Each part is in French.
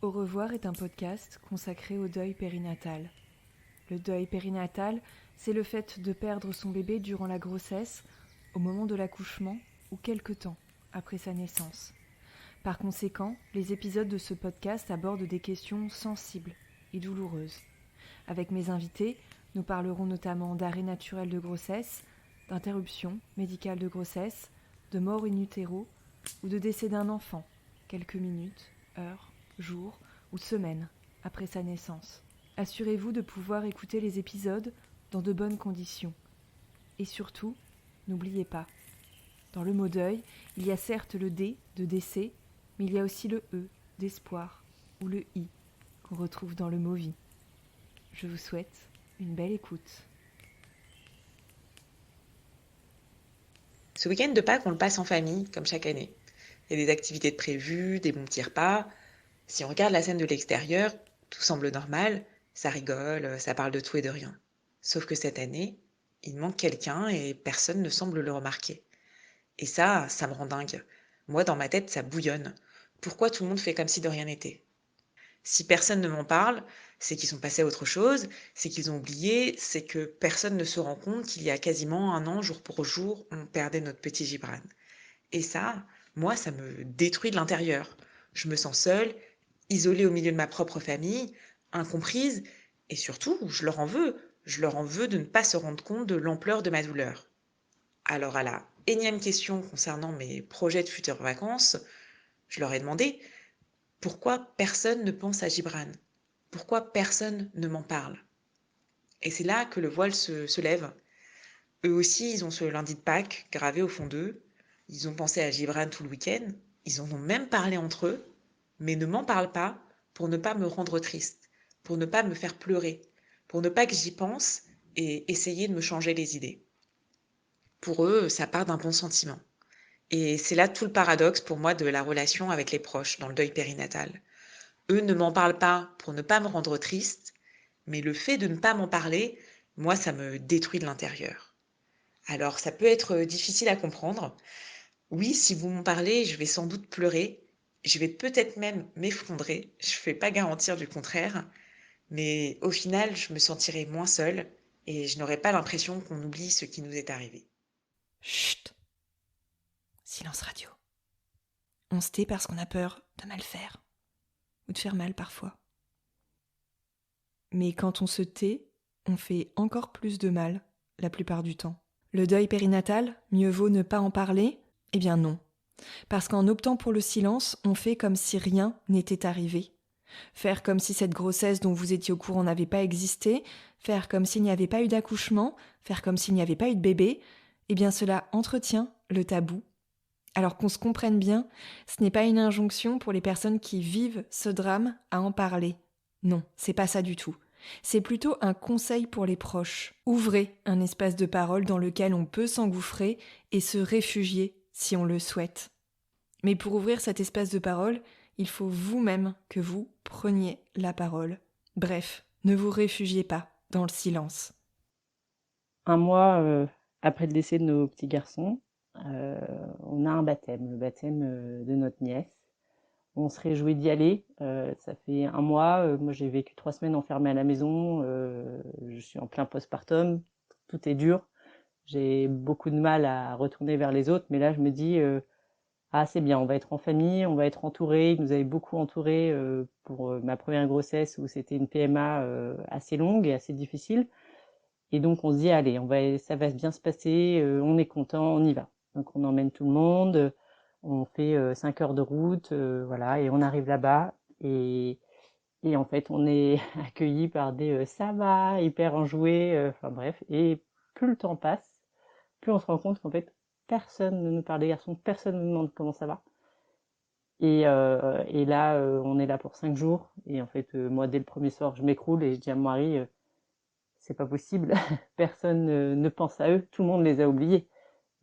Au revoir est un podcast consacré au deuil périnatal. Le deuil périnatal, c'est le fait de perdre son bébé durant la grossesse, au moment de l'accouchement ou quelque temps après sa naissance. Par conséquent, les épisodes de ce podcast abordent des questions sensibles et douloureuses. Avec mes invités, nous parlerons notamment d'arrêt naturel de grossesse, d'interruption médicale de grossesse, de mort in utero ou de décès d'un enfant, quelques minutes, heures, jours ou semaines après sa naissance. Assurez-vous de pouvoir écouter les épisodes dans de bonnes conditions. Et surtout, n'oubliez pas, dans le mot deuil, il y a certes le D de décès, mais il y a aussi le E d'espoir ou le I qu'on retrouve dans le mot vie. Je vous souhaite une belle écoute. Ce week-end de Pâques, on le passe en famille, comme chaque année. Il y a des activités de prévues, des bons petits repas. Si on regarde la scène de l'extérieur, tout semble normal, ça rigole, ça parle de tout et de rien. Sauf que cette année, il manque quelqu'un et personne ne semble le remarquer. Et ça me rend dingue. Moi, dans ma tête, ça bouillonne. Pourquoi tout le monde fait comme si de rien n'était? Si personne ne m'en parle, c'est qu'ils sont passés à autre chose, c'est qu'ils ont oublié, c'est que personne ne se rend compte qu'il y a quasiment un an, jour pour jour, on perdait notre petit Gibran. Et ça, moi, ça me détruit de l'intérieur. Je me sens seule, isolée au milieu de ma propre famille, incomprise, et surtout, je leur en veux. Je leur en veux de ne pas se rendre compte de l'ampleur de ma douleur. Alors à la énième question concernant mes projets de futures vacances, je leur ai demandé pourquoi personne ne pense à Gibran? Pourquoi personne ne m'en parle? Et c'est là que le voile se lève. Eux aussi, ils ont ce lundi de Pâques gravé au fond d'eux. Ils ont pensé à Gibran tout le week-end. Ils en ont même parlé entre eux, mais ne m'en parlent pas pour ne pas me rendre triste, pour ne pas me faire pleurer, pour ne pas que j'y pense et essayer de me changer les idées. Pour eux, ça part d'un bon sentiment. Et c'est là tout le paradoxe pour moi de la relation avec les proches dans le deuil périnatal. Eux ne m'en parlent pas pour ne pas me rendre triste, mais le fait de ne pas m'en parler, moi, ça me détruit de l'intérieur. Alors, ça peut être difficile à comprendre. Oui, si vous m'en parlez, je vais sans doute pleurer. Je vais peut-être même m'effondrer. Je ne vais pas garantir du contraire. Mais au final, je me sentirai moins seule et je n'aurai pas l'impression qu'on oublie ce qui nous est arrivé. Chut! Silence radio. On se tait parce qu'on a peur de mal faire, ou de faire mal parfois. Mais quand on se tait, on fait encore plus de mal, la plupart du temps. Le deuil périnatal, mieux vaut ne pas en parler? Eh bien non. Parce qu'en optant pour le silence, on fait comme si rien n'était arrivé. Faire comme si cette grossesse dont vous étiez au courant n'avait pas existé, faire comme s'il n'y avait pas eu d'accouchement, faire comme s'il n'y avait pas eu de bébé, eh bien cela entretient le tabou. Alors qu'on se comprenne bien, ce n'est pas une injonction pour les personnes qui vivent ce drame à en parler. Non, c'est pas ça du tout. C'est plutôt un conseil pour les proches. Ouvrez un espace de parole dans lequel on peut s'engouffrer et se réfugier si on le souhaite. Mais pour ouvrir cet espace de parole, il faut vous-même que vous preniez la parole. Bref, ne vous réfugiez pas dans le silence. Un mois après le décès de nos petits garçons, euh, on a un baptême, le baptême de notre nièce. On se réjouit d'y aller. Ça fait un mois. Moi, j'ai vécu 3 semaines enfermée à la maison. Je suis en plein postpartum. Tout est dur. J'ai beaucoup de mal à retourner vers les autres. Mais là, je me dis, ah, c'est bien. On va être en famille. On va être entouré. Ils nous avaient beaucoup entourés pour ma première grossesse où c'était une PMA assez longue et assez difficile. Et donc, on se dit, allez, ça va bien se passer. On est content. On y va. Donc, on emmène tout le monde. On fait 5 heures de route, voilà, et on arrive là-bas. Et en fait, on est accueillis par des ça va, hyper enjoués, enfin bref. Et plus le temps passe, plus on se rend compte qu'en fait, personne ne nous parle des garçons, personne ne nous demande comment ça va. Et là, on est là pour 5 jours. Et en fait, moi, dès le premier soir, je m'écroule et je dis à mon mari, c'est pas possible, personne ne pense à eux, tout le monde les a oubliés.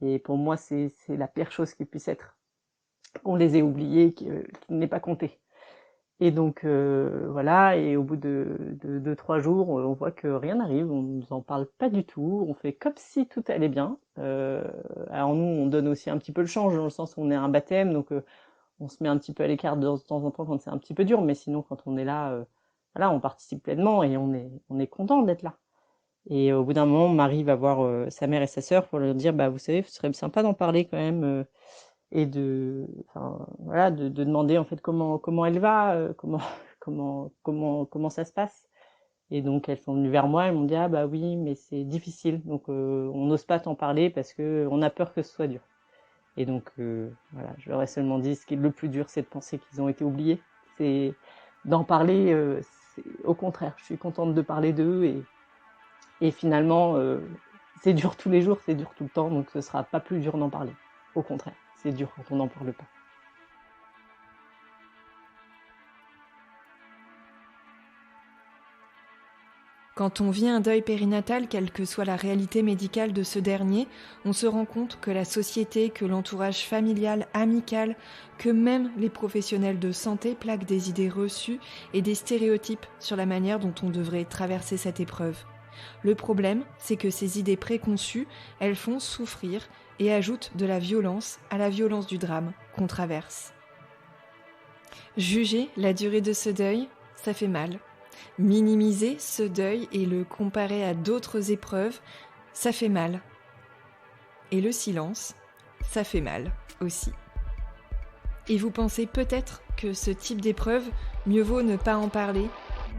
Et pour moi, c'est la pire chose qui puisse être. On les ait oubliés, qui n'est pas compté. Et donc voilà, et au bout de 3 jours, on voit que rien n'arrive, on nous en parle pas du tout, on fait comme si tout allait bien. Alors nous, on donne aussi un petit peu le change, dans le sens où on est à un baptême, donc On se met un petit peu à l'écart de temps en temps quand c'est un petit peu dur, mais sinon, quand on est là, voilà, on participe pleinement et on est content d'être là. Et au bout d'un moment, Marie va voir sa mère et sa sœur pour leur dire, bah, vous savez, ce serait sympa d'en parler quand même et enfin, voilà, de demander en fait comment elle va, comment ça se passe. Et donc elles sont venues vers moi, elles m'ont dit ah bah oui, mais c'est difficile, donc on n'ose pas t'en parler parce que on a peur que ce soit dur. Et donc voilà, je leur ai seulement dit ce qui est le plus dur, c'est de penser qu'ils ont été oubliés. C'est d'en parler. Au contraire, je suis contente de parler d'eux et finalement, c'est dur tous les jours, c'est dur tout le temps, donc ce sera pas plus dur d'en parler. Au contraire, c'est dur quand on n'en parle pas. Quand on vit un deuil périnatal, quelle que soit la réalité médicale de ce dernier, on se rend compte que la société, que l'entourage familial, amical, que même les professionnels de santé plaquent des idées reçues et des stéréotypes sur la manière dont on devrait traverser cette épreuve. Le problème, c'est que ces idées préconçues, elles font souffrir et ajoutent de la violence à la violence du drame qu'on traverse. Juger la durée de ce deuil, ça fait mal. Minimiser ce deuil et le comparer à d'autres épreuves, ça fait mal. Et le silence, ça fait mal aussi. Et vous pensez peut-être que ce type d'épreuve, mieux vaut ne pas en parler,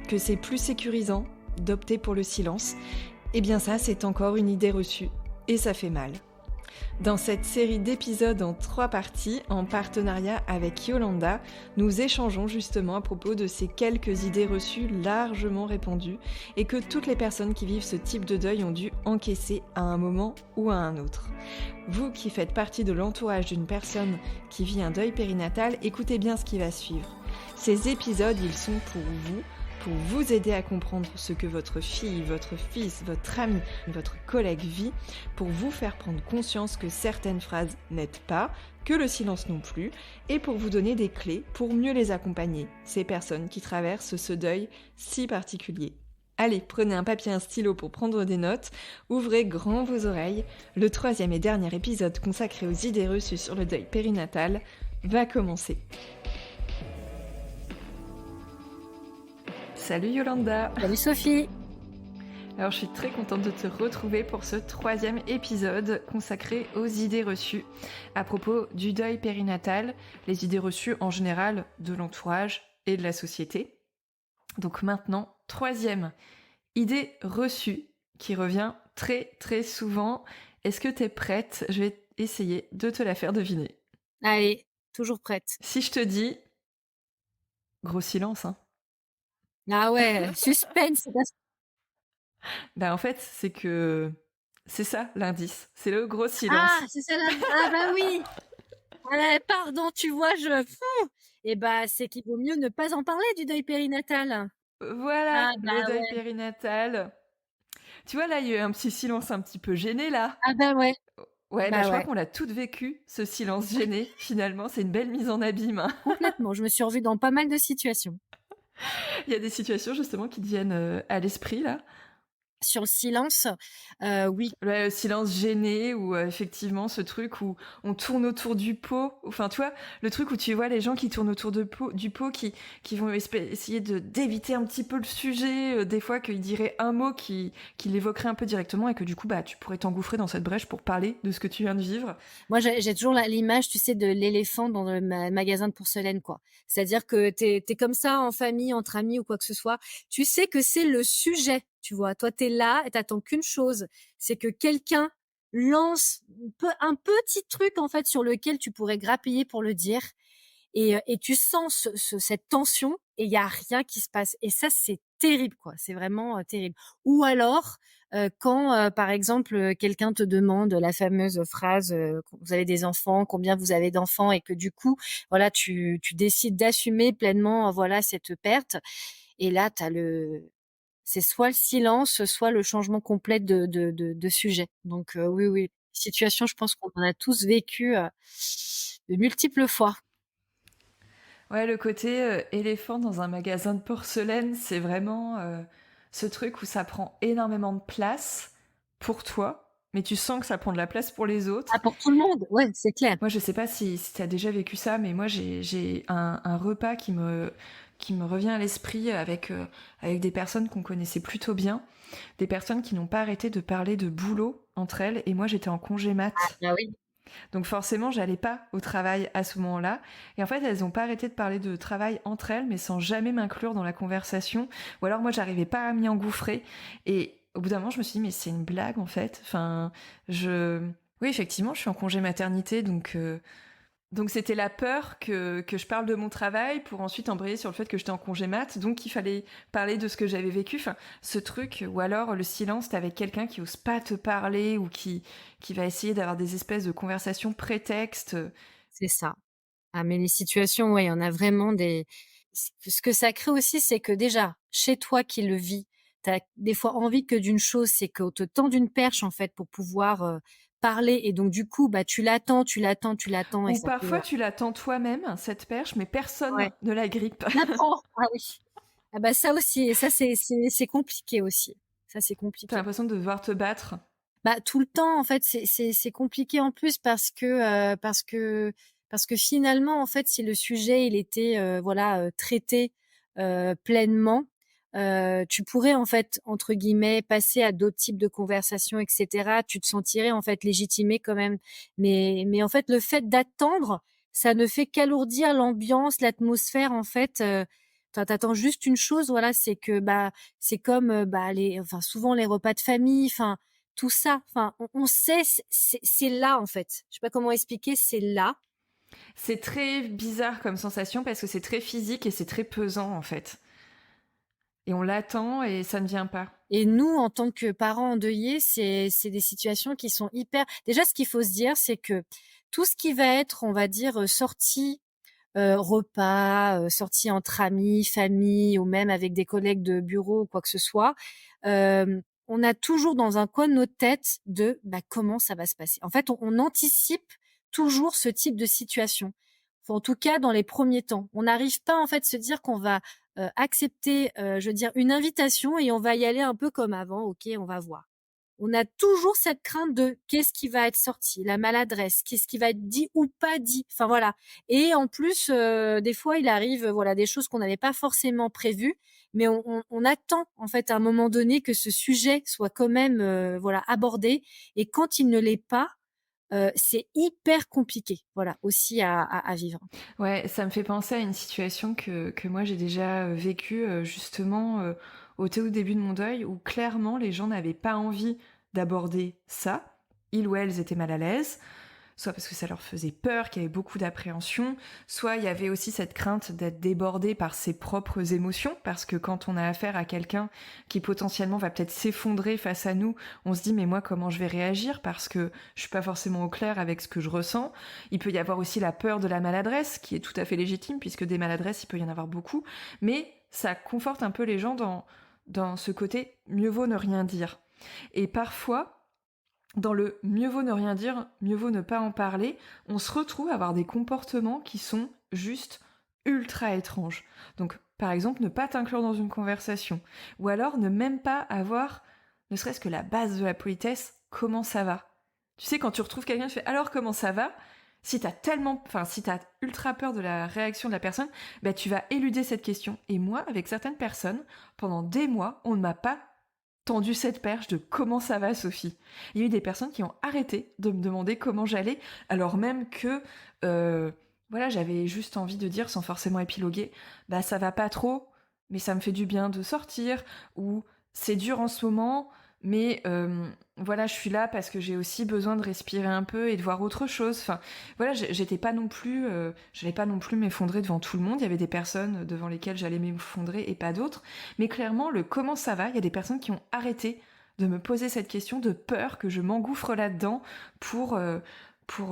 que c'est plus sécurisant d'opter pour le silence. Eh bien ça, c'est encore une idée reçue. Et ça fait mal. Dans cette série d'épisodes en 3 parties, en partenariat avec Yolanda, nous échangeons justement à propos de ces quelques idées reçues largement répandues et que toutes les personnes qui vivent ce type de deuil ont dû encaisser à un moment ou à un autre. Vous qui faites partie de l'entourage d'une personne qui vit un deuil périnatal, écoutez bien ce qui va suivre. Ces épisodes, ils sont pour vous aider à comprendre ce que votre fille, votre fils, votre ami, votre collègue vit, pour vous faire prendre conscience que certaines phrases n'aident pas, que le silence non plus, et pour vous donner des clés pour mieux les accompagner, ces personnes qui traversent ce deuil si particulier. Allez, prenez un papier et un stylo pour prendre des notes, ouvrez grand vos oreilles, le 3e et dernier épisode consacré aux idées reçues sur le deuil périnatal va commencer. Salut Yolanda. Salut Sophie. Alors je suis très contente de te retrouver pour ce 3e épisode consacré aux idées reçues à propos du deuil périnatal, les idées reçues en général de l'entourage et de la société. Donc maintenant, 3e idée reçue qui revient très très souvent. Est-ce que t'es prête ? Je vais essayer de te la faire deviner. Allez, toujours prête. Si je te dis... Gros silence, hein. Ah ouais, suspense. En fait, c'est que... C'est ça l'indice, c'est le gros silence. Ah, c'est ça l'indice. Ah bah oui. Pardon, tu vois, Eh bah, c'est qu'il vaut mieux ne pas en parler du deuil périnatal. Voilà, le deuil périnatal. Tu vois, là, il y a eu un petit silence un petit peu gêné, là. Ah bah ouais. Ouais, je crois qu'on l'a toutes vécu, ce silence gêné, finalement. C'est une belle mise en abîme. Hein. Complètement, je me suis revue dans pas mal de situations. Il y a des situations, justement, qui te viennent à l'esprit, là. Sur le silence, oui. Le silence gêné ou effectivement ce truc où on tourne autour du pot. Enfin, tu vois, le truc où tu vois les gens qui tournent autour du pot qui vont essayer d'éviter un petit peu le sujet. Des fois, qu'ils diraient un mot qui l'évoquerait un peu directement et que du coup, tu pourrais t'engouffrer dans cette brèche pour parler de ce que tu viens de vivre. Moi, j'ai toujours l'image, tu sais, de l'éléphant dans le magasin de porcelaine, quoi. C'est-à-dire que t'es comme ça en famille, entre amis ou quoi que ce soit. Tu sais que c'est le sujet. Tu vois, toi, t'es là et t'attends qu'une chose, c'est que quelqu'un lance un petit truc, en fait, sur lequel tu pourrais grappiller pour le dire. Et tu sens cette tension et il y a rien qui se passe. Et ça, c'est terrible, quoi. C'est vraiment terrible. Ou alors, quand, par exemple, quelqu'un te demande la fameuse phrase vous avez des enfants, combien vous avez d'enfants, et que du coup, voilà, tu décides d'assumer pleinement, voilà, cette perte. Et là, c'est soit le silence, soit le changement complet de sujet. Donc oui, situation, je pense qu'on en a tous vécu de multiples fois. Ouais, le côté éléphant dans un magasin de porcelaine, c'est vraiment ce truc où ça prend énormément de place pour toi, mais tu sens que ça prend de la place pour les Ah, autres. pour tout le monde, ouais, c'est clair. Moi, je sais pas si tu as déjà vécu ça, mais moi, j'ai un repas qui me revient à l'esprit avec des personnes qu'on connaissait plutôt bien, des personnes qui n'ont pas arrêté de parler de boulot entre elles, et moi, j'étais en congé mat. Ah oui. Donc forcément, j'allais pas au travail à ce moment-là. Et en fait, elles ont pas arrêté de parler de travail entre elles, mais sans jamais m'inclure dans la conversation. Ou alors moi, j'arrivais pas à m'y engouffrer. Et au bout d'un moment, je me suis dit, mais c'est une blague en fait. Enfin, je... Oui, effectivement, je suis en congé maternité, donc c'était la peur que je parle de mon travail pour ensuite embrayer sur le fait que j'étais en congé mat, donc il fallait parler de ce que j'avais vécu, enfin ce truc, ou alors le silence, t'es avec quelqu'un qui ose pas te parler ou qui va essayer d'avoir des espèces de conversations prétextes. C'est ça. Ah, mais les situations, ouais, il y en a vraiment des. Ce que ça crée aussi, c'est que déjà, chez toi qui le vis, tu as des fois envie que d'une chose, c'est qu'on te tende une perche, en fait, pour pouvoir parler. Et donc, du coup, bah, tu l'attends, tu l'attends, tu l'attends, et Ou ça peut. parfois tu l'attends toi-même, cette perche, mais personne Ouais. ne la grippe. La prends. Ah oui. Ah bah ça aussi, et ça c'est compliqué aussi. Ça c'est T'as compliqué. l'impression de devoir te battre. Bah tout le temps en fait, c'est compliqué en plus parce que finalement en fait si le sujet il était voilà traité pleinement, tu pourrais en fait entre guillemets passer à d'autres types de conversations, etc. Tu te sentirais en fait légitimé quand même, mais en fait le fait d'attendre, ça ne fait qu'alourdir l'ambiance, l'atmosphère en fait. T'attends juste une chose, voilà, c'est que bah c'est comme bah les, enfin souvent les repas de famille, enfin tout ça, enfin, on sait, c'est là en fait. Je sais pas comment expliquer, c'est là. C'est très bizarre comme sensation parce que c'est très physique et c'est très pesant en fait. Et on l'attend et ça ne vient pas. Et nous, en tant que parents endeuillés, c'est des situations qui sont hyper. Déjà, ce qu'il faut se dire, c'est que tout ce qui va être, on va dire, sortie, repas, sortie entre amis, famille, ou même avec des collègues de bureau ou quoi que ce soit, on a toujours dans un coin de notre tête de bah, comment ça va se passer. En fait, on anticipe toujours ce type de situation. Enfin, en tout cas, dans les premiers temps, on n'arrive pas en fait se dire qu'on va accepter, je veux dire, une invitation et on va y aller un peu comme avant. Ok, on va voir. On a toujours cette crainte de qu'est-ce qui va être sorti, la maladresse, qu'est-ce qui va être dit ou pas dit. Enfin voilà. Et en plus, des fois, il arrive, voilà, des choses qu'on n'avait pas forcément prévues, mais on attend en fait à un moment donné que ce sujet soit quand même, voilà, abordé. Et quand il ne l'est pas, c'est hyper compliqué, voilà, aussi à vivre. Ouais, ça me fait penser à une situation que moi j'ai déjà vécue justement au tout début de mon deuil où clairement les gens n'avaient pas envie d'aborder ça. Ils ou elles étaient mal à l'aise, soit parce que ça leur faisait peur, qu'il y avait beaucoup d'appréhension, soit il y avait aussi cette crainte d'être débordé par ses propres émotions, parce que quand on a affaire à quelqu'un qui potentiellement va peut-être s'effondrer face à nous, on se dit mais moi comment je vais réagir parce que je suis pas forcément au clair avec ce que je ressens. Il peut y avoir aussi la peur de la maladresse, qui est tout à fait légitime, puisque des maladresses, il peut y en avoir beaucoup, mais ça conforte un peu les gens dans ce côté mieux vaut ne rien dire. Et parfois, dans le mieux vaut ne rien dire, mieux vaut ne pas en parler, on se retrouve à avoir des comportements qui sont juste ultra étranges. Donc, par exemple, ne pas t'inclure dans une conversation. Ou alors ne même pas avoir, ne serait-ce que la base de la politesse, comment ça va. Tu sais, quand tu retrouves quelqu'un, tu fais alors comment ça va. Si si t'as ultra peur de la réaction de la personne, bah tu vas éluder cette question. Et moi, avec certaines personnes, pendant des mois, on ne m'a pas tendu cette perche de comment ça va Sophie. Il y a eu des personnes qui ont arrêté de me demander comment j'allais, alors même que voilà, j'avais juste envie de dire sans forcément épiloguer, bah ça va pas trop, mais ça me fait du bien de sortir, ou c'est dur en ce moment, mais voilà, je suis là parce que j'ai aussi besoin de respirer un peu et de voir autre chose. Enfin, voilà, j'étais pas non plus, j'allais pas non plus m'effondrer devant tout le monde. Il y avait des personnes devant lesquelles j'allais m'effondrer et pas d'autres. Mais clairement, le comment ça va, il y a des personnes qui ont arrêté de me poser cette question de peur que je m'engouffre là-dedans pour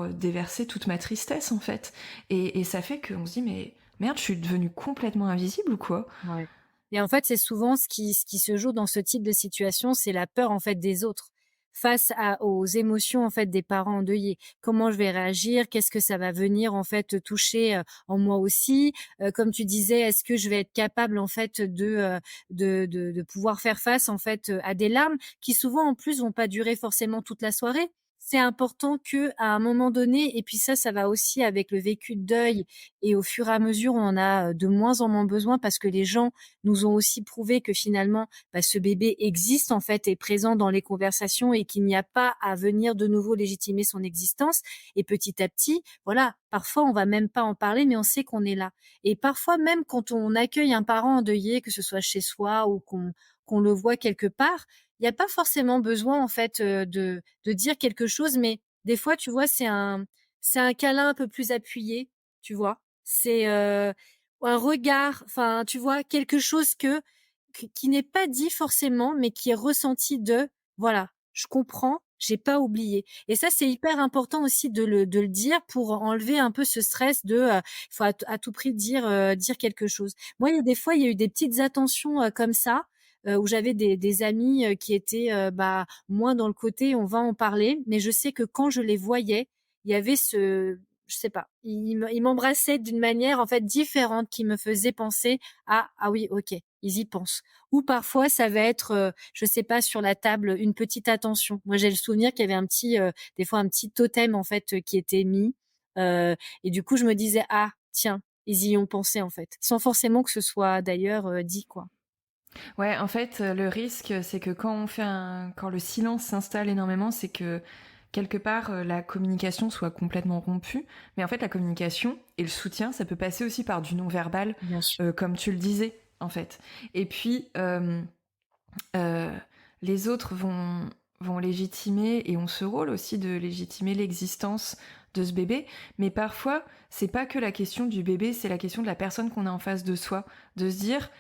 déverser toute ma tristesse en fait. Et ça fait qu'on se dit mais merde, je suis devenue complètement invisible ou quoi? Ouais. Et en fait, c'est souvent ce qui se joue dans ce type de situation, c'est la peur en fait des autres. face aux émotions en fait des parents endeuillés. Comment je vais réagir? Qu'est-ce que ça va venir en fait toucher en moi aussi? Comme tu disais, est-ce que je vais être capable en fait de pouvoir faire face en fait à des larmes qui souvent en plus vont pas durer forcément toute la soirée. C'est important que à un moment donné, et puis ça va aussi avec le vécu de deuil, et au fur et à mesure, on en a de moins en moins besoin parce que les gens nous ont aussi prouvé que finalement, bah, ce bébé existe en fait, est présent dans les conversations et qu'il n'y a pas à venir de nouveau légitimer son existence. Et petit à petit, voilà, parfois on va même pas en parler, mais on sait qu'on est là. Et parfois même quand on accueille un parent endeuillé, que ce soit chez soi ou qu'on le voit quelque part, il y a pas forcément besoin en fait de dire quelque chose, mais des fois, tu vois, c'est un câlin un peu plus appuyé, tu vois. C'est un regard, enfin, tu vois, quelque chose qui n'est pas dit forcément, mais qui est ressenti de voilà, je comprends, j'ai pas oublié. Et ça, c'est hyper important aussi de le dire pour enlever un peu ce stress de faut à tout prix dire quelque chose. Moi, il y a des fois, il y a eu des petites attentions comme ça où j'avais des amis qui étaient bah moins dans le côté on va en parler, mais je sais que quand je les voyais, il y avait je sais pas, ils m'embrassaient d'une manière en fait différente qui me faisait penser à ah oui, OK, ils y pensent. Ou parfois ça va être je sais pas, sur la table une petite attention. Moi j'ai le souvenir qu'il y avait des fois un petit totem en fait qui était mis euh, et du coup je me disais ah tiens, ils y ont pensé en fait, sans forcément que ce soit d'ailleurs dit quoi. Ouais, en fait, le risque, c'est que quand le silence s'installe énormément, c'est que quelque part la communication soit complètement rompue. Mais en fait, la communication et le soutien, ça peut passer aussi par du non-verbal, Bien sûr. comme tu le disais, en fait. Et puis, euh, les autres vont légitimer, et ont ce rôle aussi de légitimer l'existence de ce bébé. Mais parfois, c'est pas que la question du bébé, c'est la question de la personne qu'on a en face de soi. De se dire,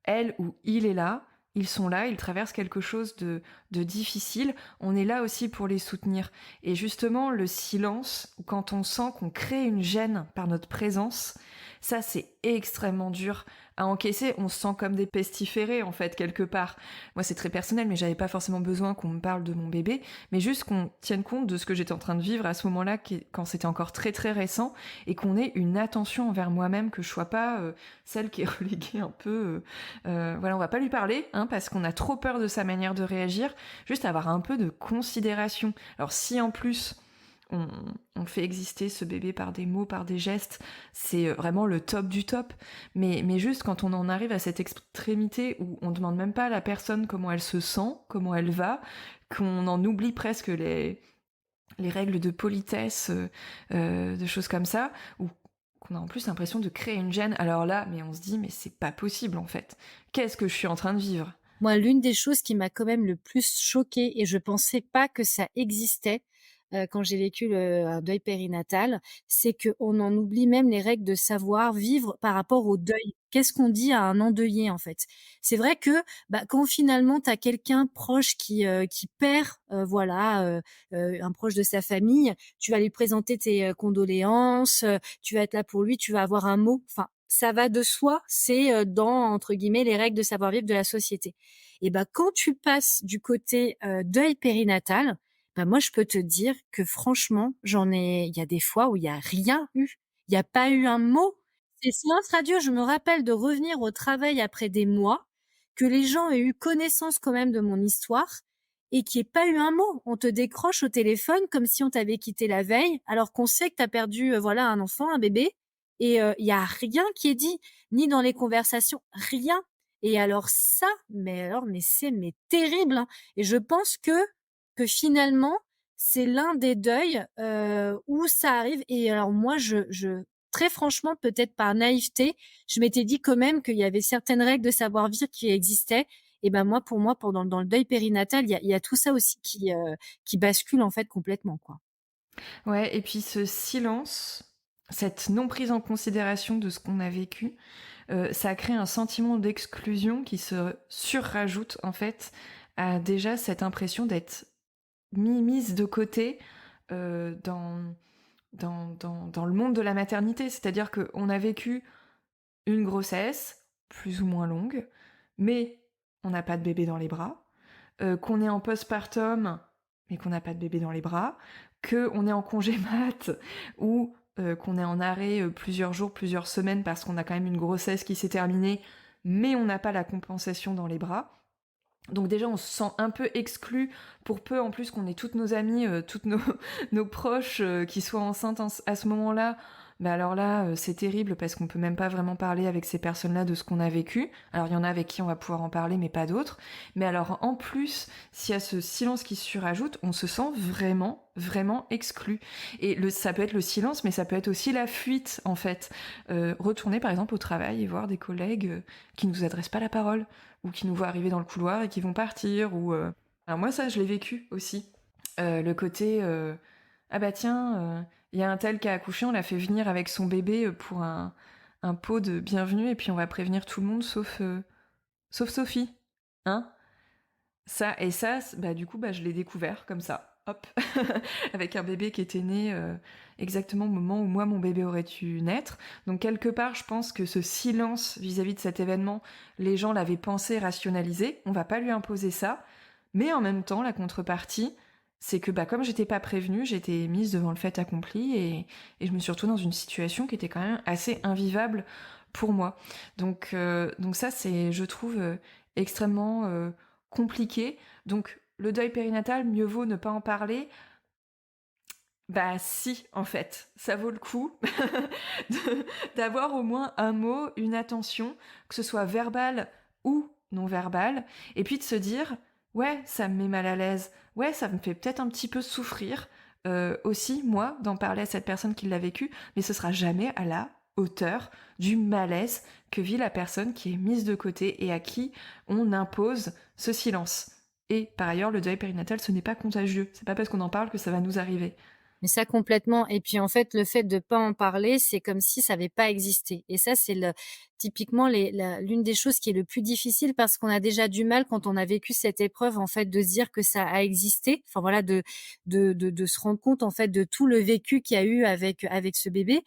elle ou il est là, ils sont là, ils traversent quelque chose de difficile, on est là aussi pour les soutenir. Et justement, le silence, quand on sent qu'on crée une gêne par notre présence, ça c'est extrêmement dur à encaisser. On se sent comme des pestiférés en fait, quelque part. Moi c'est très personnel, mais j'avais pas forcément besoin qu'on me parle de mon bébé, mais juste qu'on tienne compte de ce que j'étais en train de vivre à ce moment-là, quand c'était encore très très récent, et qu'on ait une attention envers moi-même, que je sois pas celle qui est reléguée un peu voilà, on va pas lui parler parce qu'on a trop peur de sa manière de réagir, juste avoir un peu de considération. Alors si en plus on, on fait exister ce bébé par des mots, par des gestes, c'est vraiment le top du top, mais juste quand on en arrive à cette extrémité où on demande même pas à la personne comment elle se sent, comment elle va, qu'on en oublie presque les règles de politesse, de choses comme ça, ou qu'on a en plus l'impression de créer une gêne. Alors là, mais on se dit, mais c'est pas possible en fait. Qu'est-ce que je suis en train de vivre? Moi, l'une des choses qui m'a quand même le plus choquée, et je pensais pas que ça existait quand j'ai vécu un deuil périnatal, c'est qu'on en oublie même les règles de savoir vivre par rapport au deuil. Qu'est-ce qu'on dit à un endeuillé en fait? C'est vrai que bah, quand finalement tu as quelqu'un proche qui perd un proche de sa famille, tu vas lui présenter tes condoléances, tu vas être là pour lui, tu vas avoir un mot. Enfin, ça va de soi, c'est dans entre guillemets les règles de savoir-vivre de la société. Et ben quand tu passes du côté deuil périnatal, ben moi je peux te dire que franchement, il y a des fois où il y a rien eu. Il y a pas eu un mot. C'est silence radio. Je me rappelle de revenir au travail après des mois, que les gens aient eu connaissance quand même de mon histoire et qu'il n'y ait pas eu un mot. On te décroche au téléphone comme si on t'avait quitté la veille, alors qu'on sait que tu as perdu voilà un enfant, un bébé, et il y a rien qui est dit, ni dans les conversations, rien. Et alors ça, mais c'est terrible, hein. Et je pense que finalement, c'est l'un des deuils où ça arrive. Et alors moi, je très franchement, peut-être par naïveté, je m'étais dit quand même qu'il y avait certaines règles de savoir-vivre qui existaient. Et ben pour moi, dans le deuil périnatal, il y a tout ça aussi qui bascule en fait complètement, quoi. Ouais, et puis ce silence, cette non prise en considération de ce qu'on a vécu, ça crée un sentiment d'exclusion qui se surrajoute en fait à déjà cette impression d'être mise de côté dans le monde de la maternité. C'est-à-dire qu'on a vécu une grossesse plus ou moins longue, mais on n'a pas de bébé dans les bras. qu'on est en postpartum mais qu'on n'a pas de bébé dans les bras, qu'on est en congé mat ou qu'on est en arrêt plusieurs jours, plusieurs semaines parce qu'on a quand même une grossesse qui s'est terminée, mais on n'a pas la compensation dans les bras. Donc déjà, on se sent un peu exclu, pour peu en plus qu'on ait toutes nos amies, toutes nos proches qui soient enceintes à ce moment-là. Bah alors là, c'est terrible parce qu'on peut même pas vraiment parler avec ces personnes-là de ce qu'on a vécu. Alors il y en a avec qui on va pouvoir en parler, mais pas d'autres. Mais alors en plus, s'il y a ce silence qui se surajoute, on se sent vraiment, vraiment exclu. Et ça peut être le silence, mais ça peut être aussi la fuite, en fait. Retourner par exemple au travail et voir des collègues qui nous adressent pas la parole, ou qui nous voient arriver dans le couloir et qui vont partir, ou... Alors moi, ça, je l'ai vécu aussi. Le côté... Ah bah tiens, il y a un tel qui a accouché, on l'a fait venir avec son bébé pour un pot de bienvenue, et puis on va prévenir tout le monde, sauf Sophie. Hein? Ça, et ça, bah du coup, bah, je l'ai découvert comme ça. Hop, avec un bébé qui était né exactement au moment où moi, mon bébé aurait dû naître. Donc quelque part, je pense que ce silence vis-à-vis de cet événement, les gens l'avaient pensé, rationalisé. On va pas lui imposer ça. Mais en même temps, la contrepartie, c'est que bah, comme j'étais pas prévenue, j'étais mise devant le fait accompli, et je me suis retrouvée dans une situation qui était quand même assez invivable pour moi. Donc ça, c'est, je trouve, extrêmement compliqué. Donc le deuil périnatal, mieux vaut ne pas en parler. Bah si, en fait, ça vaut le coup d'avoir au moins un mot, une attention, que ce soit verbal ou non verbal, et puis de se dire, ouais, ça me met mal à l'aise, ouais, ça me fait peut-être un petit peu souffrir, aussi, moi, d'en parler à cette personne qui l'a vécu, mais ce sera jamais à la hauteur du malaise que vit la personne qui est mise de côté et à qui on impose ce silence. Et par ailleurs, le deuil périnatal, ce n'est pas contagieux, c'est pas parce qu'on en parle que ça va nous arriver. Mais ça complètement. Et puis en fait, le fait de pas en parler, c'est comme si ça avait pas existé. Et ça, c'est typiquement l'une des choses qui est le plus difficile parce qu'on a déjà du mal quand on a vécu cette épreuve en fait de se dire que ça a existé. Enfin voilà, de se rendre compte en fait de tout le vécu qu'il y a eu avec ce bébé.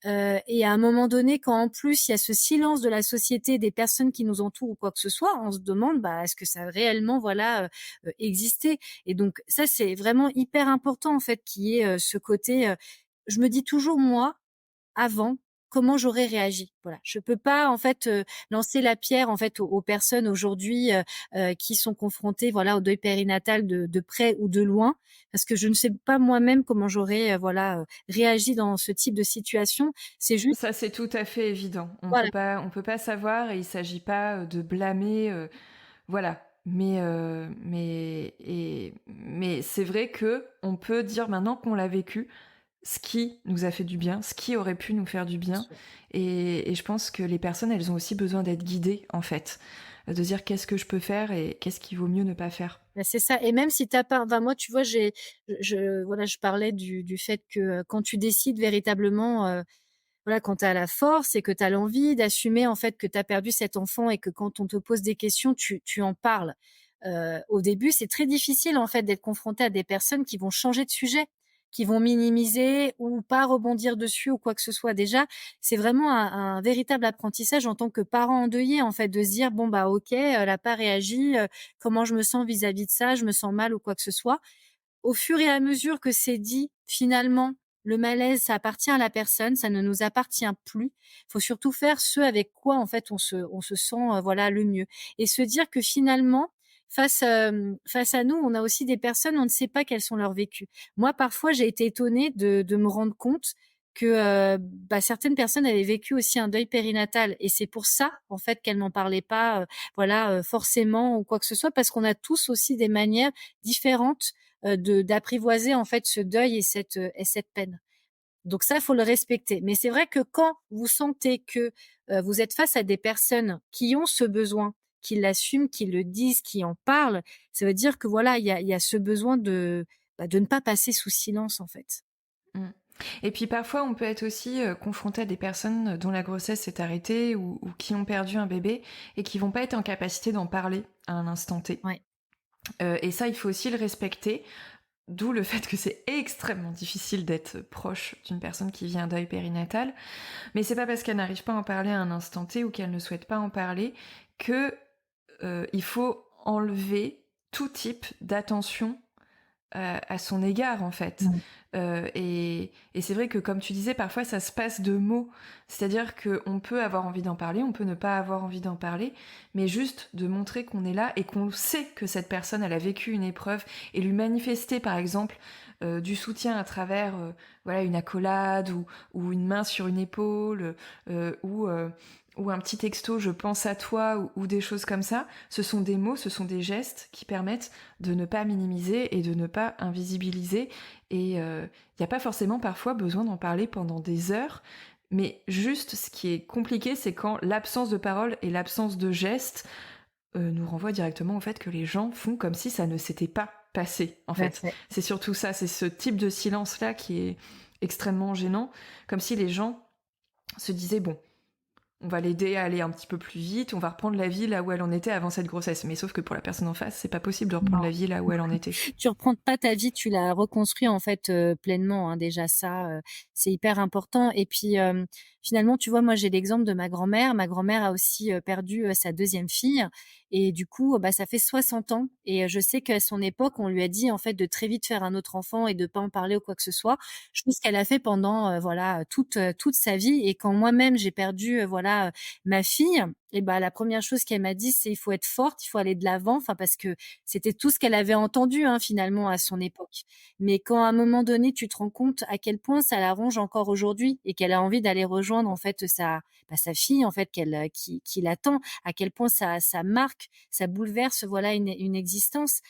Et à un moment donné, quand en plus il y a ce silence de la société, des personnes qui nous entourent ou quoi que ce soit, on se demande bah est-ce que ça a réellement voilà existé. Et donc ça c'est vraiment hyper important en fait qu'il y ait ce côté. Je me dis toujours moi avant comment j'aurais réagi. Voilà, je peux pas en fait lancer la pierre en fait aux personnes aujourd'hui qui sont confrontées voilà au deuil périnatal de près ou de loin parce que je ne sais pas moi-même comment j'aurais réagi dans ce type de situation. C'est juste Ça, c'est tout à fait évident. voilà. On peut pas savoir, et il s'agit pas de blâmer, voilà. Mais c'est vrai que on peut dire maintenant qu'on l'a vécu, ce qui nous a fait du bien, ce qui aurait pu nous faire du bien. Et je pense que les personnes, elles ont aussi besoin d'être guidées, en fait. De dire qu'est-ce que je peux faire et qu'est-ce qu'il vaut mieux ne pas faire. Bah, c'est ça. Et même si t'as pas, enfin, moi, tu vois, voilà, je parlais du fait que quand tu décides véritablement, voilà, quand tu as la force et que tu as l'envie d'assumer en fait que tu as perdu cet enfant et que quand on te pose des questions, tu en parles. Au début, c'est très difficile en fait d'être confronté à des personnes qui vont changer de sujet, qui vont minimiser ou pas rebondir dessus ou quoi que ce soit. Déjà, c'est vraiment un véritable apprentissage en tant que parent endeuillé en fait de se dire bon bah ok, elle a pas réagi, comment je me sens vis-à-vis de ça, je me sens mal ou quoi que ce soit. Au fur et à mesure que c'est dit, finalement, le malaise, ça appartient à la personne, ça ne nous appartient plus. Il faut surtout faire ce avec quoi, en fait, on se sent, voilà, le mieux. Et se dire que finalement, face à nous, on a aussi des personnes, on ne sait pas quels sont leurs vécus. Moi, parfois, j'ai été étonnée de me rendre compte que bah, certaines personnes avaient vécu aussi un deuil périnatal et c'est pour ça en fait qu'elles n'en parlaient pas forcément ou quoi que ce soit parce qu'on a tous aussi des manières différentes d'apprivoiser en fait ce deuil et cette peine. Donc ça, il faut le respecter. Mais c'est vrai que quand vous sentez que vous êtes face à des personnes qui ont ce besoin, qui l'assument, qui le disent, qui en parlent, ça veut dire que voilà, il y a ce besoin de ne pas passer sous silence en fait. Mm. Et puis parfois, on peut être aussi confronté à des personnes dont la grossesse s'est arrêtée ou qui ont perdu un bébé et qui vont pas être en capacité d'en parler à un instant T. Ouais. Et ça, il faut aussi le respecter. D'où le fait que c'est extrêmement difficile d'être proche d'une personne qui vit un deuil périnatal. Mais c'est pas parce qu'elle n'arrive pas à en parler à un instant T ou qu'elle ne souhaite pas en parler que il faut enlever tout type d'attention à son égard, en fait. Et c'est vrai que, comme tu disais, parfois ça se passe de mots. C'est-à-dire qu'on peut avoir envie d'en parler, on peut ne pas avoir envie d'en parler, mais juste de montrer qu'on est là et qu'on sait que cette personne, elle a vécu une épreuve, et lui manifester, par exemple, du soutien à travers voilà, une accolade ou une main sur une épaule ou un petit texto «je pense à toi» ou des choses comme ça. Ce sont des mots, ce sont des gestes qui permettent de ne pas minimiser et de ne pas invisibiliser. Et il n'y a pas forcément parfois besoin d'en parler pendant des heures, mais juste ce qui est compliqué, c'est quand l'absence de parole et l'absence de gestes nous renvoient directement au fait que les gens font comme si ça ne s'était pas passé, en fait. C'est surtout ça, c'est ce type de silence-là qui est extrêmement gênant, comme si les gens se disaient, bon, on va l'aider à aller un petit peu plus vite, on va reprendre la vie là où elle en était avant cette grossesse. Mais sauf que pour la personne en face, c'est pas possible de reprendre la vie là où elle en était. Tu reprends pas ta vie, tu la reconstruis en fait pleinement. Hein, déjà ça, c'est hyper important. Et puis finalement, tu vois, moi j'ai l'exemple de ma grand-mère. Ma grand-mère a aussi perdu sa deuxième fille. Et du coup, bah, ça fait 60 ans. Et je sais qu'à son époque, on lui a dit en fait de très vite faire un autre enfant et de pas en parler ou quoi que ce soit. Chose qu'elle a fait pendant voilà toute sa vie. Et quand moi-même j'ai perdu voilà ma fille, et bah la première chose qu'elle m'a dit, c'est il faut être forte, il faut aller de l'avant. Enfin parce que c'était tout ce qu'elle avait entendu hein, finalement à son époque. Mais quand à un moment donné, tu te rends compte à quel point ça la ronge encore aujourd'hui et qu'elle a envie d'aller rejoindre en fait sa fille en fait qui l'attend, à quel point ça marque, ça bouleverse voilà une existence.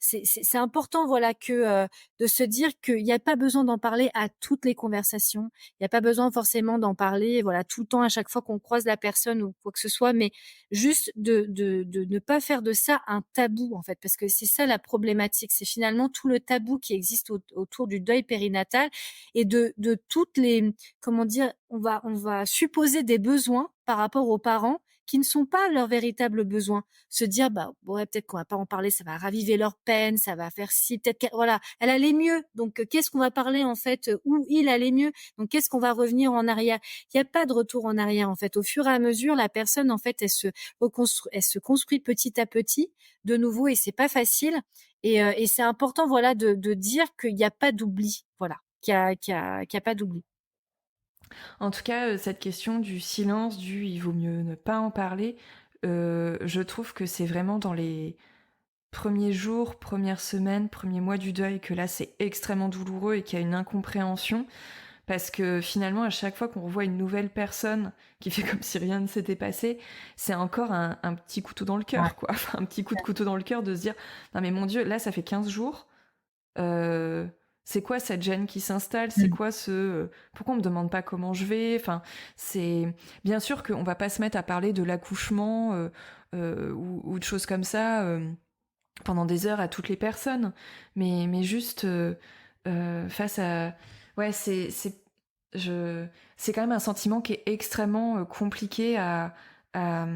C'est important voilà que de se dire qu'il n'y a pas besoin d'en parler à toutes les conversations, il n'y a pas besoin forcément d'en parler voilà tout le temps à chaque fois qu'on croise la personne ou quoi que ce soit, mais juste de ne pas faire de ça un tabou en fait, parce que c'est ça la problématique, c'est finalement tout le tabou qui existe autour du deuil périnatal et de toutes les comment dire, on va supposer des besoins par rapport aux parents qui ne sont pas leurs véritables besoins. Se dire, bah, ouais, peut-être qu'on va pas en parler, ça va raviver leur peine, ça va faire si, peut-être qu'elle, voilà, elle allait mieux. Donc, qu'est-ce qu'on va parler, en fait, où il allait mieux? Donc, qu'est-ce qu'on va revenir en arrière? Il n'y a pas de retour en arrière, en fait. Au fur et à mesure, la personne, en fait, elle se construit petit à petit, de nouveau, et c'est pas facile. Et c'est important, voilà, de dire qu'il n'y a pas d'oubli. Voilà. Qu'il y a pas d'oubli. En tout cas, cette question du silence, du il vaut mieux ne pas en parler, je trouve que c'est vraiment dans les premiers jours, premières semaines, premiers mois du deuil que là c'est extrêmement douloureux et qu'il y a une incompréhension. Parce que finalement, à chaque fois qu'on revoit une nouvelle personne qui fait comme si rien ne s'était passé, c'est encore un petit couteau dans le cœur, quoi. Enfin, un petit coup de couteau dans le cœur de se dire « Non mais mon Dieu, là ça fait 15 jours, c'est quoi cette gêne qui s'installe ? C'est quoi ce... pourquoi on me demande pas comment je vais ? Enfin, c'est... Bien sûr qu'on va pas se mettre à parler de l'accouchement ou de choses comme ça pendant des heures à toutes les personnes, mais juste face à... Ouais, c'est quand même un sentiment qui est extrêmement compliqué à, à,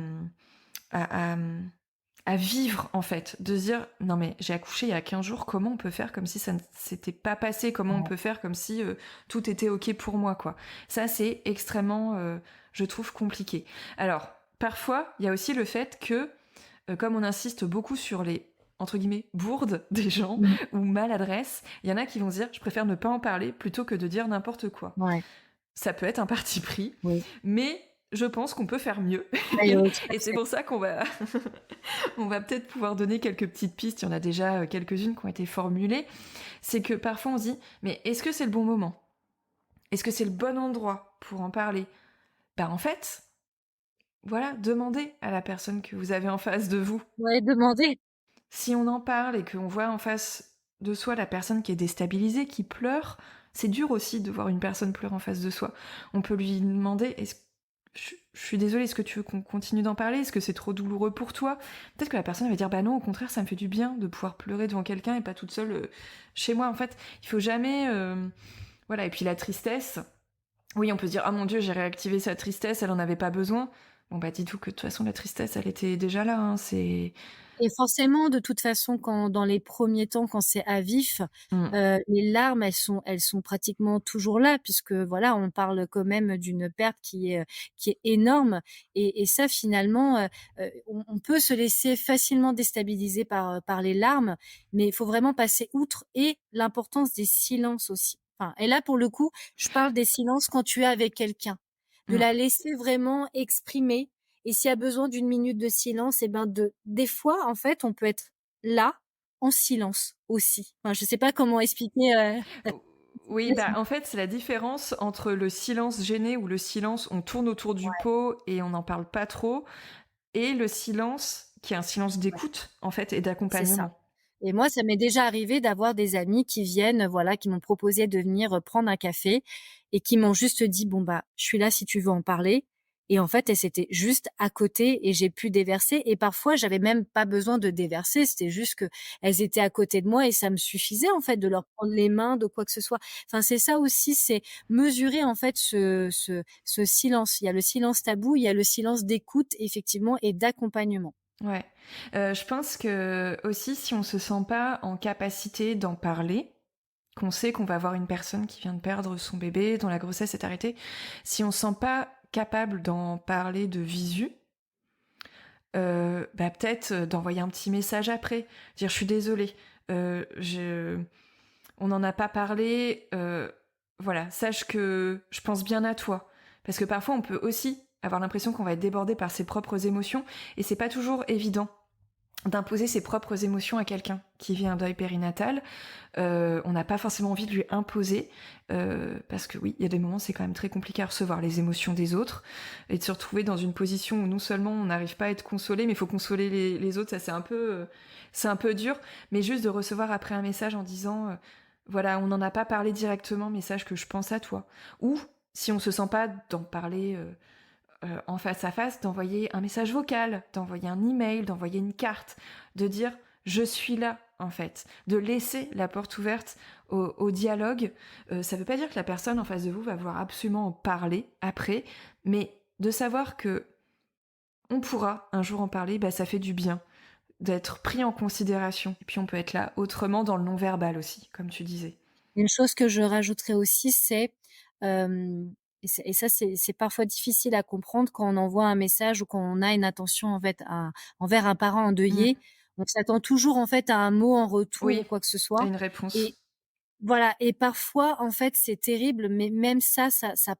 à vivre, en fait. De se dire, non mais j'ai accouché il y a 15 jours, comment on peut faire comme si ça ne s'était pas passé ? Comment on peut faire comme si tout était ok pour moi, quoi. Ça, c'est extrêmement, je trouve, compliqué. Alors, parfois, il y a aussi le fait que, comme on insiste beaucoup sur les entre guillemets, bourde des gens ou maladresse, il y en a qui vont se dire je préfère ne pas en parler plutôt que de dire n'importe quoi. Ouais. Ça peut être un parti pris, mais je pense qu'on peut faire mieux. Et c'est pour ça qu'on va on va peut-être pouvoir donner quelques petites pistes, il y en a déjà quelques-unes qui ont été formulées. C'est que parfois on se dit mais est-ce que c'est le bon moment ? Est-ce que c'est le bon endroit pour en parler ? Bah en fait, voilà, demandez à la personne que vous avez en face de vous. Ouais, demandez. Si on en parle et qu'on voit en face de soi la personne qui est déstabilisée, qui pleure, c'est dur aussi de voir une personne pleurer en face de soi. On peut lui demander je suis désolée, est-ce que tu veux qu'on continue d'en parler ? Est-ce que c'est trop douloureux pour toi ? Peut-être que la personne va dire bah non, au contraire, ça me fait du bien de pouvoir pleurer devant quelqu'un et pas toute seule chez moi. En fait, il faut jamais... Voilà, et puis la tristesse... Oui, on peut se dire ah mon Dieu, j'ai réactivé sa tristesse, elle en avait pas besoin. Bon, bah, dites-vous que de toute façon, la tristesse, elle était déjà là, hein, c'est Et forcément, de toute façon, quand dans les premiers temps, quand c'est à vif, mmh, les larmes, elles sont pratiquement toujours là puisque voilà, on parle quand même d'une perte qui est énorme et ça finalement, on peut se laisser facilement déstabiliser par les larmes, mais il faut vraiment passer outre et l'importance des silences aussi. Enfin et là, pour le coup, je parle des silences quand tu es avec quelqu'un. De mmh, la laisser vraiment exprimer et s'il y a besoin d'une minute de silence, et ben des fois, en fait, on peut être là, en silence aussi. Enfin, je sais pas comment expliquer, o oui, bah, en fait, c'est la différence entre le silence gêné ou le silence, on tourne autour du pot et on n'en parle pas trop, et le silence qui est un silence Ouais, d'écoute, en fait, et c'est ça. d'accompagnement. Et moi, ça m'est déjà arrivé d'avoir des amis qui viennent, voilà, qui m'ont proposé de venir, prendre un café et qui m'ont juste dit: «Bon, bah, je suis là si tu veux en parler» et en fait, elles s'étaient juste à côté et j'ai pu déverser et parfois, j'avais même pas besoin de déverser, c'était juste qu'elles étaient à côté de moi et ça me suffisait, en fait, de leur prendre les mains, de quoi que ce soit. Enfin, c'est ça aussi, c'est mesurer, en fait, ce silence. Il y a le silence tabou, il y a le silence d'écoute, effectivement et d'accompagnement. Ouais. Je pense que aussi, si on se sent pas en capacité d'en parler, qu'on sait qu'on va voir une personne qui vient de perdre son bébé, dont la grossesse est arrêtée, si on se sent pas capable d'en parler de visu, bah peut-être d'envoyer un petit message après, dire je suis désolée, je on n'en a pas parlé, voilà, sache que je pense bien à toi. Parce que parfois on peut aussi avoir l'impression qu'on va être débordé par ses propres émotions, et c'est pas toujours évident d'imposer ses propres émotions à quelqu'un qui vit un deuil périnatal. On n'a pas forcément envie de lui imposer, parce que oui, il y a des moments c'est quand même très compliqué à recevoir les émotions des autres, et de se retrouver dans une position où non seulement on n'arrive pas à être consolé, mais il faut consoler les autres, ça c'est un peu dur, mais juste de recevoir après un message en disant, voilà, on n'en a pas parlé directement, mais sache que je pense à toi. Ou, si on se sent pas d'en parler en face à face, d'envoyer un message vocal, d'envoyer un email, d'envoyer une carte, de dire je suis là en fait, de laisser la porte ouverte au dialogue. Ça veut pas dire que la personne en face de vous va vouloir absolument en parler après, mais de savoir que on pourra un jour en parler, bah ça fait du bien d'être pris en considération. Et puis on peut être là autrement dans le non-verbal aussi, comme tu disais. Une chose que je rajouterais aussi, c'est, et ça, c'est parfois difficile à comprendre quand on envoie un message ou quand on a une attention, en fait, envers un parent Mm. endeuillé. On s'attend toujours, en fait, à un mot en retour ou Oui, quoi que ce à soit une réponse. et voilà et parfois, en fait, c'est terrible, mais même ça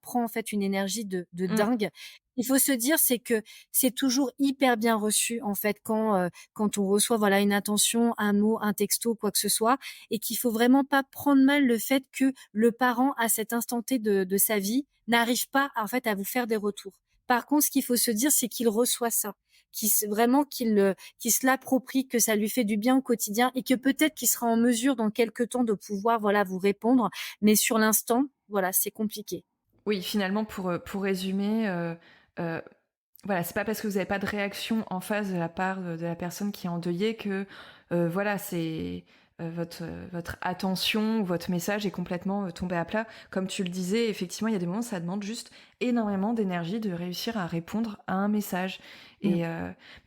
prend, en fait, une énergie de Mm. dingue. Il faut se dire, c'est que c'est toujours hyper bien reçu, en fait, quand on reçoit, voilà, une intention, un mot, un texto, quoi que ce soit et qu'il faut vraiment pas prendre mal le fait que le parent, à cet instant T de sa vie, n'arrive pas, en fait, à vous faire des retours. Par contre, ce qu'il faut se dire, c'est qu'il reçoit ça, vraiment qu'il se l'approprie, que ça lui fait du bien au quotidien et que peut-être qu'il sera en mesure dans quelque temps de pouvoir, voilà, vous répondre. Mais sur l'instant, voilà, c'est compliqué. Oui, finalement, pour résumer, euh, voilà, c'est pas parce que vous n'avez pas de réaction en face de la part de la personne qui est endeuillée que voilà, c'est votre attention ou votre message est complètement tombé à plat. Comme tu le disais, effectivement, il y a des moments où ça demande juste énormément d'énergie de réussir à répondre à un message. Mmh. Et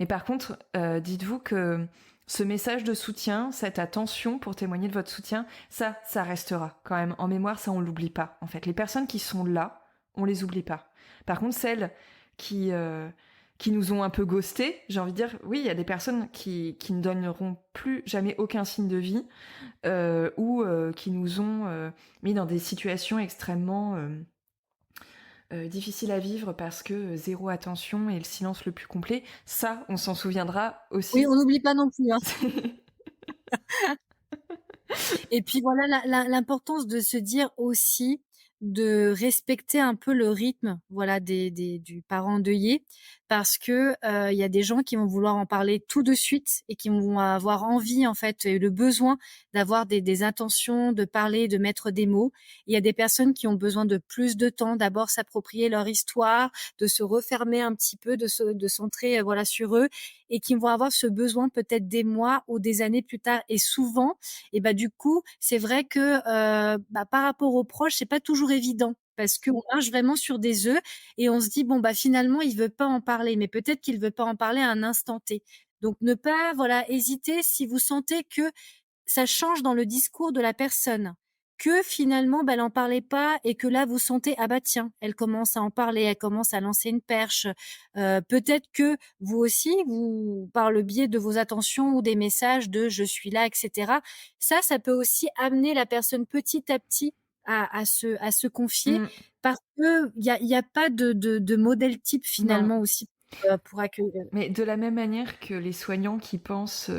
mais par contre, dites-vous que ce message de soutien, cette attention pour témoigner de votre soutien, ça restera quand même en mémoire. Ça, on l'oublie pas. En fait, les personnes qui sont là, on les oublie pas. Par contre, celles qui, euh, qui nous ont un peu ghostés, j'ai envie de dire, oui, il y a des personnes qui ne donneront plus jamais aucun signe de vie, ou qui nous ont mis dans des situations extrêmement difficiles à vivre parce que zéro attention et le silence le plus complet. Ça, on s'en souviendra Oui, aussi. on n'oublie pas non plus, hein. Et puis voilà l'importance de se dire aussi de respecter un peu le rythme, voilà, du parent endeuillé parce que, il y a des gens qui vont vouloir en parler tout de suite et qui vont avoir envie, en fait, et le besoin d'avoir des intentions, de parler, de mettre des mots. Il y a des personnes qui ont besoin de plus de temps, d'abord s'approprier leur histoire, de se refermer un petit peu, de centrer, voilà, sur eux et qui vont avoir ce besoin peut-être des mois ou des années plus tard et souvent et bah, du coup, c'est vrai que, par rapport aux proches, c'est pas toujours évident parce qu'on marche vraiment sur des œufs et on se dit: «Bon, bah, finalement, il veut pas en parler», mais peut-être qu'il veut pas en parler à un instant T. Donc ne pas, voilà, hésiter si vous sentez que ça change dans le discours de la personne, que finalement, bah, elle en parlait pas et que là vous sentez: «Ah bah tiens, elle commence à en parler, elle commence à lancer une perche». Peut-être que vous aussi, vous par le biais de vos attentions ou des messages de «je suis là» et cetera, ça peut aussi amener la personne petit à petit à se confier Mmh. parce qu'il y a pas de modèle type Non. finalement aussi, pour accueillir. Mais de la même manière que les soignants qui pensent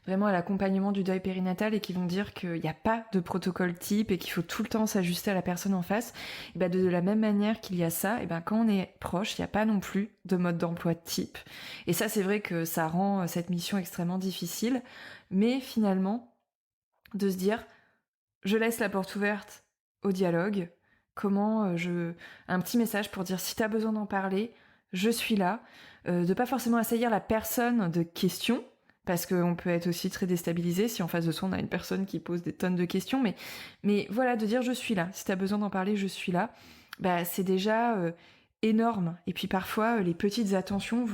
vraiment à l'accompagnement du deuil périnatal et qui vont dire qu'il n'y a pas de protocole type et qu'il faut tout le temps s'ajuster à la personne en face, et ben de la même manière qu'il y a ça, et ben quand on est proche, il n'y a pas non plus de mode d'emploi type. Et ça, c'est vrai que ça rend cette mission extrêmement difficile, mais finalement, de se dire, je laisse la porte ouverte au dialogue, un petit message pour dire si tu as besoin d'en parler, je suis là, de pas forcément assaillir la personne de questions, parce qu'on peut être aussi très déstabilisé si en face de soi on a une personne qui pose des tonnes de questions, mais voilà, de dire je suis là, si tu as besoin d'en parler, je suis là, bah, c'est déjà énorme. Et puis parfois, les petites attentions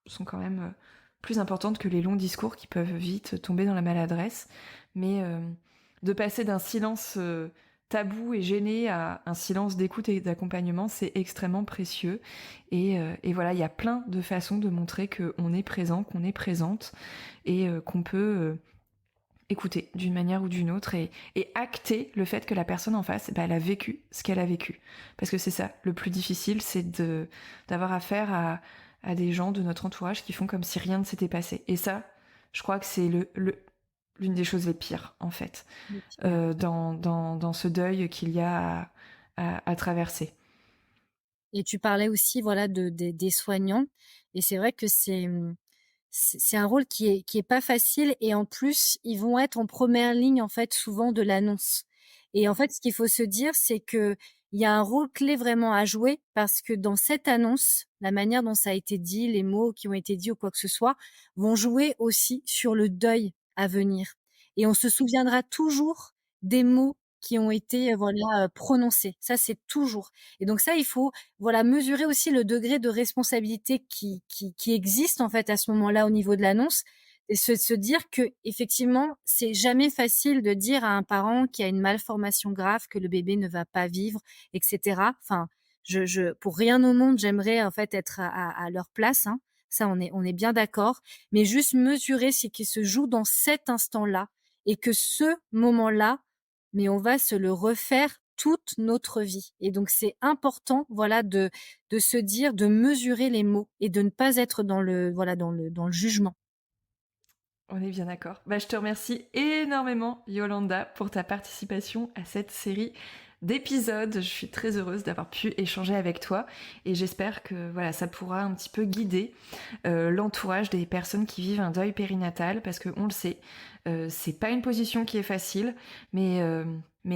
sont quand même plus importantes que les longs discours qui peuvent vite tomber dans la maladresse, mais de passer d'un silence tabou et gêné à un silence d'écoute et d'accompagnement, c'est extrêmement précieux. Et voilà, il y a plein de façons de montrer qu'on est présent, qu'on est présente et qu'on peut écouter d'une manière ou d'une autre et acter le fait que la personne en face, bah, elle a vécu ce qu'elle a vécu. Parce que c'est ça, le plus difficile, c'est d'avoir affaire à des gens de notre entourage qui font comme si rien ne s'était passé. Et ça, je crois que c'est l'une des choses les pires, en fait, dans ce deuil qu'il y a à traverser. Et tu parlais aussi, voilà, des soignants. Et c'est vrai que c'est un rôle qui est pas facile. Et en plus, ils vont être en première ligne, en fait, souvent de l'annonce. Et en fait, ce qu'il faut se dire, c'est que il y a un rôle clé vraiment à jouer parce que dans cette annonce, la manière dont ça a été dit, les mots qui ont été dits ou quoi que ce soit, vont jouer aussi sur le deuil à venir. Et on se souviendra toujours des mots qui ont été, voilà, prononcés. Ça, c'est toujours. Et donc ça, il faut, voilà, mesurer aussi le degré de responsabilité qui existe, en fait, à ce moment-là, au niveau de l'annonce et se dire que, effectivement, c'est jamais facile de dire à un parent qui a une malformation grave que le bébé ne va pas vivre, etc. Enfin, pour rien au monde, j'aimerais, en fait, être à leur place, hein. Ça, on est bien d'accord. Mais juste mesurer ce qui se joue dans cet instant-là et que ce moment-là, mais on va se le refaire toute notre vie. Et donc, c'est important, voilà, de se dire, de mesurer les mots et de ne pas être voilà, dans le jugement. On est bien d'accord. Bah, je te remercie énormément, Yolanda, pour ta participation à cette série d'épisodes. Je suis très heureuse d'avoir pu échanger avec toi et j'espère que voilà, ça pourra un petit peu guider l'entourage des personnes qui vivent un deuil périnatal parce que on le sait, c'est pas une position qui est facile, mais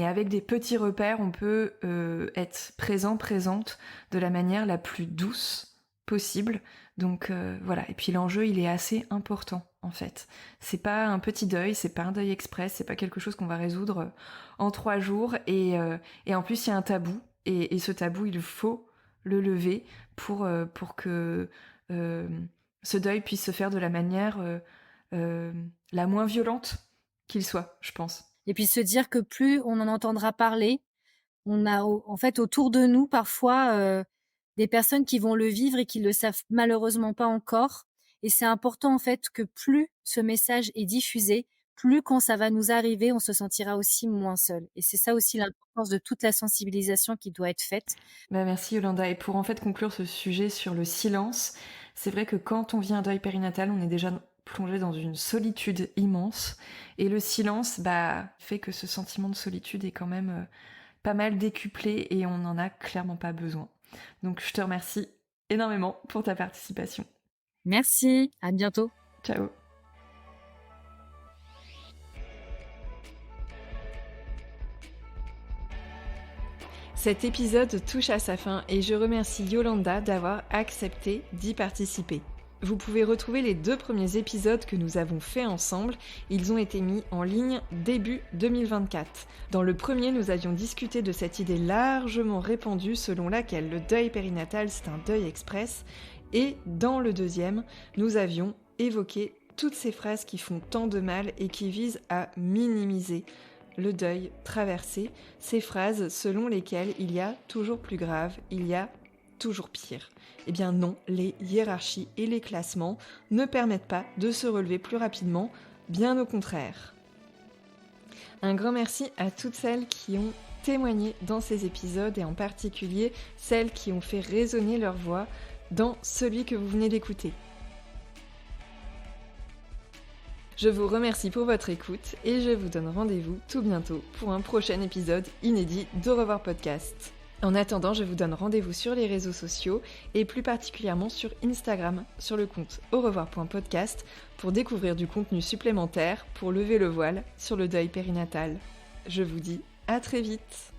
avec des petits repères, on peut être présente de la manière la plus douce possible. Donc voilà, et puis l'enjeu il est assez important en fait. C'est pas un petit deuil, c'est pas un deuil express, c'est pas quelque chose qu'on va résoudre en 3 jours et en plus il y a un tabou et ce tabou il faut le lever pour que ce deuil puisse se faire de la manière la moins violente qu'il soit, je pense. Et puis se dire que plus on en entendra parler, on a en fait autour de nous parfois des personnes qui vont le vivre et qui le savent malheureusement pas encore. Et c'est important en fait que plus ce message est diffusé, plus quand ça va nous arriver, on se sentira aussi moins seul. Et c'est ça aussi l'importance de toute la sensibilisation qui doit être faite. Bah merci Yolanda. Et pour en fait conclure ce sujet sur le silence, c'est vrai que quand on vit un deuil périnatal, on est déjà plongé dans une solitude immense. Et le silence fait que ce sentiment de solitude est quand même pas mal décuplé et on n'en a clairement pas besoin. Donc je te remercie énormément pour ta participation. Merci, à bientôt. Ciao. Cet épisode touche à sa fin et je remercie Yolanda d'avoir accepté d'y participer. Vous pouvez retrouver les 2 premiers épisodes que nous avons faits ensemble. Ils ont été mis en ligne début 2024. Dans le premier, nous avions discuté de cette idée largement répandue selon laquelle le deuil périnatal c'est un deuil express. Et dans le deuxième, nous avions évoqué toutes ces phrases qui font tant de mal et qui visent à minimiser le deuil traversé. Ces phrases selon lesquelles il y a toujours plus grave, il y a toujours pire. Eh bien non, les hiérarchies et les classements ne permettent pas de se relever plus rapidement, bien au contraire. Un grand merci à toutes celles qui ont témoigné dans ces épisodes et en particulier celles qui ont fait résonner leur voix dans celui que vous venez d'écouter. Je vous remercie pour votre écoute et je vous donne rendez-vous tout bientôt pour un prochain épisode inédit d'Au revoir podcast. En attendant, je vous donne rendez-vous sur les réseaux sociaux et plus particulièrement sur Instagram, sur le compte aurevoir.podcast pour découvrir du contenu supplémentaire pour lever le voile sur le deuil périnatal. Je vous dis à très vite.